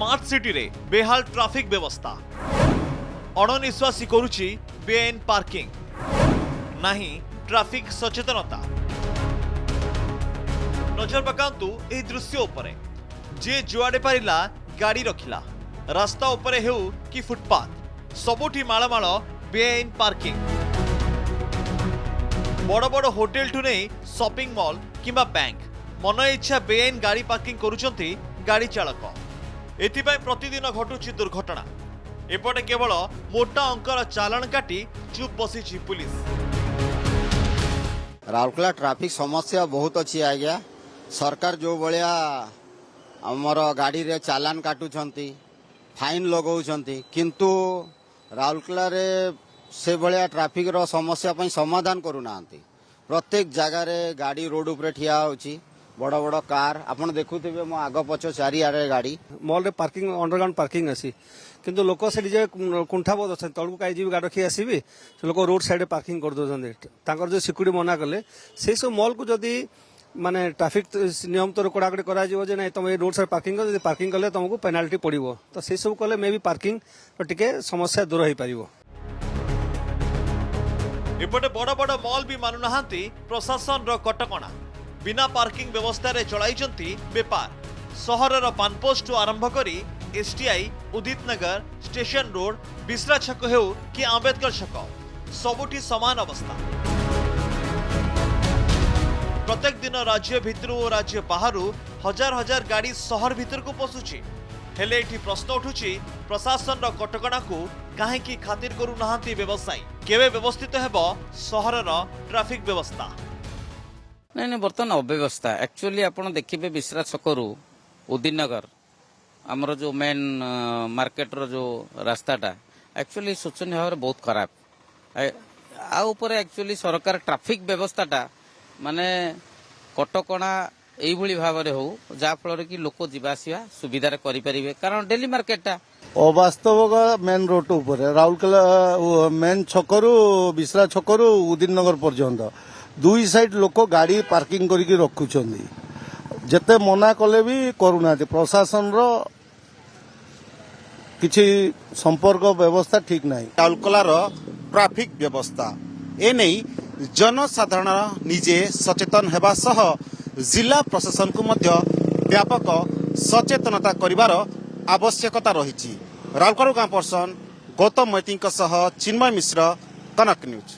Smart city रे बेहाल traffic व्यवस्था अणनिश्वासी करुची बेआईन पार्किंग नाही ट्रैफिक सचेतनता। नजर पकांतु एही दृश्य उपरे जे जुआडे पारिला गाड़ी रखिला रास्ता उपरे हेउ कि फुटपाथ सबुठी माळमाळ बेआईन पार्किंग। बड़ बड़ होटेल ठु नहीं शॉपिंग मॉल किंबा बैंक मन इच्छा बेआईन गाड़ी पार्किंग करुचंती गाड़ी चालक। एथिपाई प्रतिदिन घटुची दुर्घटना। एपटे केवल मोटा अंकर चालान काटी चुप बसी पुलिस। राउरकेला ट्रैफिक समस्या बहुत अच्छी आज्ञा। सरकार जो भाया आमर गाड़ी रे चालान काटुछंती फाइन लगाउछंती किंतु राउरकेला रे से भाया ट्रैफिक रो समस्या पई समाधान करूनांती। प्रत्येक जगह रे गाड़ी रोड उपरे ठिया होची बड़ बड़ कार आपण देखुथिबे मो आग पछ चारिआरे गाड़ी मॉल रे पार्किंग अंडरग्राउंड पार्किंग अछि किंतु लोक से जे कुंठा बोध अछन तळकु काई जीव गाड़ी रखी आसीबे से लोक रोड साइड पार्किंग कर दोछन। तांकर जो सिक्युरिटी मना कले से सब मॉल को जदी माने ट्रैफिक नियम तो कड़ाकड़ी करा जीवो जे नै तुम ए रोड साइड पार्किंग कर, जदी पार्किंग कले तुमको पेनाल्टी पड़िबो तो से सब कले मे भी पार्किंग टिके समस्या दूर होई परिबो। एपटे बड़ बड़ मॉल भी मानु नाहांती प्रशासन रो कटकणा। बिना पार्किंग व्यवस्था रे चलाइचंती बेपार। सहरर पानपोस्ट आरंभ करी एसटीआई उदित नगर स्टेशन रोड बिस्रा छक हेउ कि आंबेडकर छक सबुठी समान अवस्था। प्रत्येक दिन राज्य भितरु और राज्य बाहरु हजार हजार गाड़ी सहर भितर को पसुची। हेले एठी प्रश्न उठुची प्रशासन रो कटकणा को काहेकि खातिर करू नाहांती व्यवसायी। केवे व्यवस्थित हेबो सहरर ट्रैफिक व्यवस्था। नहीं बर्तमान अव्यवस्था एक्चुअली आपड़ देखिए बिस्रा छकरू उदित नगर आमर जो मेन मार्केट रो जो रास्ताटा एक्चुअली शोचनीय भाव बहुत खराब। आउपर एक्चुअली सरकार ट्रैफिक व्यवस्थाटा माने कटकणा एइभली भाव रे हो जा फल कि लोक जीवासिया सुविधा करि परिबे कारण डेली मार्केटटा अवास्तव मेन रोड ऊपर राउरकेला मेन छकरू बिस्रा छकरू उदित नगर पर्यंत दुई साइड लोक गाड़ी पार्किंग करके रखुचंदी जेते मना कले भी करूना। प्रशासन रो किछि संपर्क व्यवस्था ठीक नहीं। राउरकेला रो ट्रैफिक व्यवस्था ए नहीं जनसाधारण निजे सचेतन हेबा सह जिला प्रशासन को मध्य व्यापक सचेतनता करिवार आवश्यकता रही। राउरकेला गाँव पर्सन गौतम मैती चिन्मय मिश्र, कनक न्यूज।